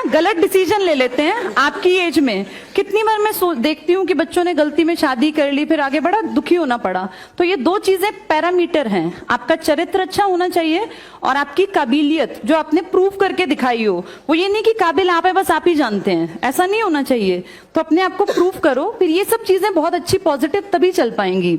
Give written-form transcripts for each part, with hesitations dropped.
गलत डिसीजन ले लेते हैं आपकी एज में। कितनी बार मैं देखती हूँ कि बच्चों ने गलती में शादी कर ली, फिर आगे बड़ा दुखी होना पड़ा। तो ये दो चीजें पैरामीटर हैं, आपका चरित्र अच्छा होना चाहिए और आपकी काबिलियत जो आपने प्रूव करके दिखाई हो। वो ये नहीं कि काबिल आप है बस आप ही जानते हैं, ऐसा नहीं होना चाहिए। तो अपने आप को प्रूव करो, फिर ये सब चीजें बहुत अच्छी पॉजिटिव तभी चल पाएंगी।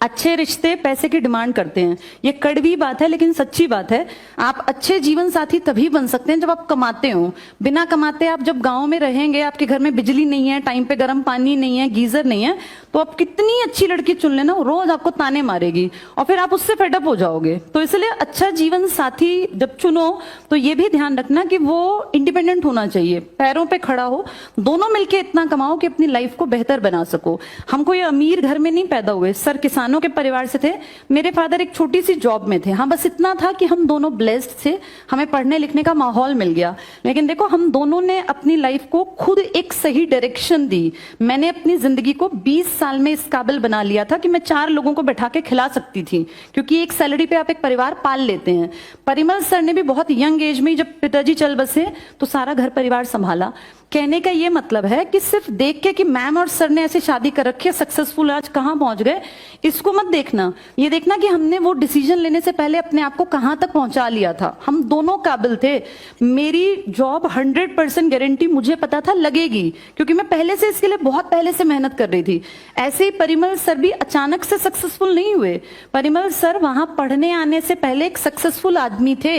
अच्छे रिश्ते पैसे की डिमांड करते हैं, ये कड़वी बात है लेकिन सच्ची बात है। आप अच्छे जीवन साथी तभी बन सकते हैं जब आप कमाते हो। बिना कमाते आप जब गांव में रहेंगे, आपके घर में बिजली नहीं है, टाइम पे गर्म पानी नहीं है, गीजर नहीं है, तो आप कितनी अच्छी लड़की चुन लेना, रोज आपको ताने मारेगी और फिर आप उससे फेडअप हो जाओगे। तो इसलिए अच्छा जीवन साथी जब चुनो तो ये भी ध्यान रखना कि वो इंडिपेंडेंट होना चाहिए, पैरों पे खड़ा हो, दोनों मिलके इतना कमाओ कि अपनी लाइफ को बेहतर बना सको। हम कोई अमीर घर में नहीं पैदा हुए, सर किसानों के परिवार से थे। मेरे फादर एक छोटी सी जॉब में थे। हाँ, बस इतना था कि हम दोनों ब्लेस्ड थे, हमें पढ़ने लिखने का माहौल मिल गया। लेकिन देखो, हम दोनों ने अपनी लाइफ को खुद एक सही डायरेक्शन दी। मैंने अपनी जिंदगी को 20 साल में इस काबिल बना लिया था कि मैं 4 लोगों को बैठा के खिला सकती थी, क्योंकि एक सैलरी पे आप एक परिवार पाल लेते हैं। परिमल सर ने भी बहुत यंग एज में जब पिताजी चल बसे तो सारा घर परिवार संभाला। कहने का ये मतलब है कि सिर्फ देख के कि मैम और सर ने ऐसे शादी कर रखी है, सक्सेसफुल आज कहां पहुंच गए, इसको मत देखना। ये देखना कि हमने वो डिसीजन लेने से पहले अपने आप को कहां तक पहुंचा लिया था। हम दोनों काबिल थे। मेरी जॉब 100% गारंटी मुझे पता था लगेगी, क्योंकि मैं पहले से इसके लिए बहुत पहले से मेहनत कर रही थी। ऐसे ही परिमल सर भी अचानक से सक्सेसफुल नहीं हुए। परिमल सर वहां पढ़ने आने से पहले एक सक्सेसफुल आदमी थे।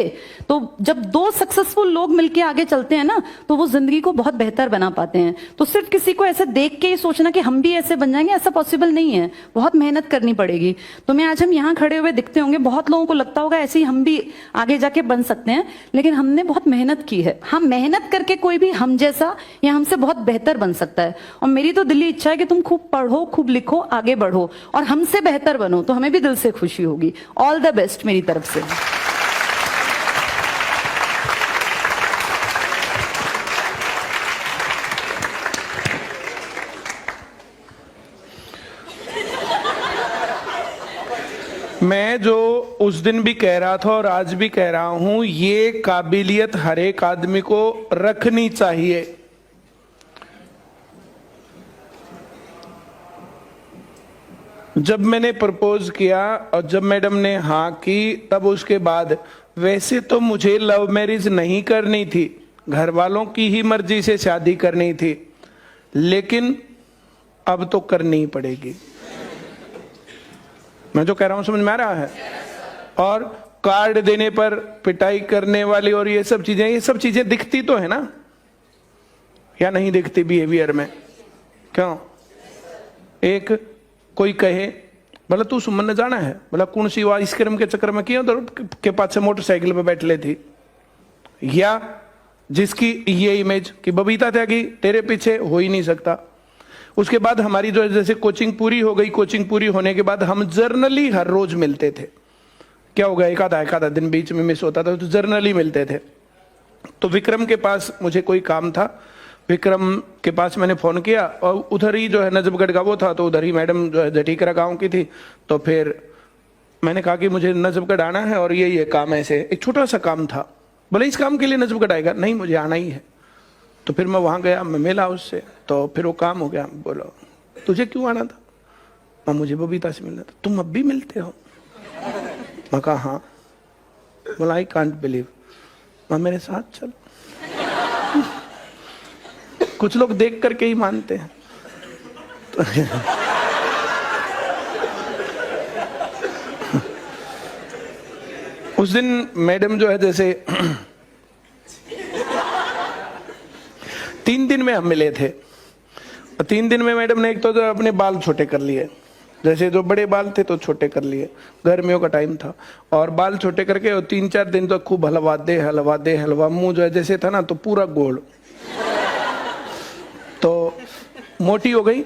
तो जब 2 सक्सेसफुल लोग मिलकर आगे चलते हैं ना, तो वो जिंदगी को बहुत बेहतर बना पाते हैं। तो सिर्फ किसी को ऐसे देख के ही सोचना कि हम भी ऐसे बन जाएंगे, ऐसा पॉसिबल नहीं है। बहुत मेहनत करनी पड़ेगी। तो मैं आज हम यहाँ खड़े हुए दिखते होंगे, बहुत लोगों को लगता होगा ऐसे ही हम भी आगे जाके बन सकते हैं, लेकिन हमने बहुत मेहनत की है। हम मेहनत करके कोई भी हम जैसा या हमसे बहुत बेहतर बन सकता है। और मेरी तो दिली इच्छा है कि तुम खूब पढ़ो, खूब लिखो, आगे बढ़ो और हमसे बेहतर बनो, तो हमें भी दिल से खुशी होगी। ऑल द बेस्ट मेरी तरफ से। मैं जो उस दिन भी कह रहा था और आज भी कह रहा हूं, ये काबिलियत हर एक आदमी को रखनी चाहिए। जब मैंने प्रपोज किया और जब मैडम ने हाँ की, तब उसके बाद वैसे तो मुझे लव मैरिज नहीं करनी थी, घर वालों की ही मर्जी से शादी करनी थी, लेकिन अब तो करनी ही पड़ेगी। मैं जो कह रहा हूं समझ में आ रहा है? और कार्ड देने पर पिटाई करने वाली और ये सब चीजें दिखती तो है ना, या नहीं दिखती बिहेवियर में? क्यों? एक कोई कहे बोला तू सुमन ने जाना है, बोला कौन सी आइसक्रीम के चक्कर में किया, तो के पास से मोटरसाइकिल पे बैठ ले थी। या जिसकी ये इमेज कि बबीता त्यागी तेरे पीछे हो ही नहीं सकता। उसके बाद हमारी जो जैसे कोचिंग पूरी हो गई, कोचिंग पूरी होने के बाद हम जर्नली हर रोज मिलते थे। क्या होगा, एक आधा दिन बीच में मिस होता था, तो जर्नली मिलते थे। तो विक्रम के पास मुझे कोई काम था, विक्रम के पास मैंने फोन किया और उधर ही जो है नजफगढ़ का वो था, तो उधर ही मैडम जो है जटीकरा गांव की थी। तो फिर मैंने कहा कि मुझे नजफगढ़ आना है और ये काम ऐसे, एक छोटा सा काम था। बोले इस काम के लिए नजफगढ़ आएगा? नहीं, मुझे आना ही है। तो फिर मैं वहां गया, मैं मिला उससे, तो फिर वो काम हो गया। बोलो तुझे क्यों आना था? मैं मुझे बबीता से मिलना था। तुम अब भी मिलते हो? मैं कहा हाँ। बोला आई कांट बिलीव। मैं मेरे साथ चल। कुछ लोग देख करके ही मानते हैं। उस दिन मैडम जो है जैसे 3 दिन में हम मिले थे। 3 दिन में मैडम ने एक तो जो अपने बाल छोटे कर लिए, जैसे जो बड़े बाल थे तो छोटे कर लिए, गर्मियों का टाइम था, और बाल छोटे करके और 3-4 दिन तो खूब हलवा दे मुंह जो है जैसे था ना तो पूरा गोल, तो मोटी हो गई।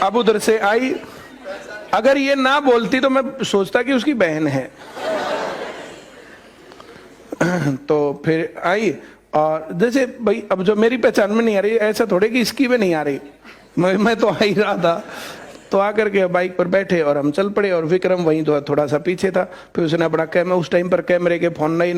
अब उधर से आई, अगर ये ना बोलती तो मैं सोचता कि उसकी बहन है। तो फिर आई और जैसे भाई अब जो मेरी पहचान में नहीं आ रही, ऐसा थोड़े कि इसकी में नहीं आ रही, मैं तो आ ही रहा था। तो आकर के बाइक पर बैठे और हम चल पड़े, और विक्रम वहीं तो थोड़ा सा पीछे था। फिर उसने अपना कैमरा, उस टाइम पर कैमरे के फोन नहीं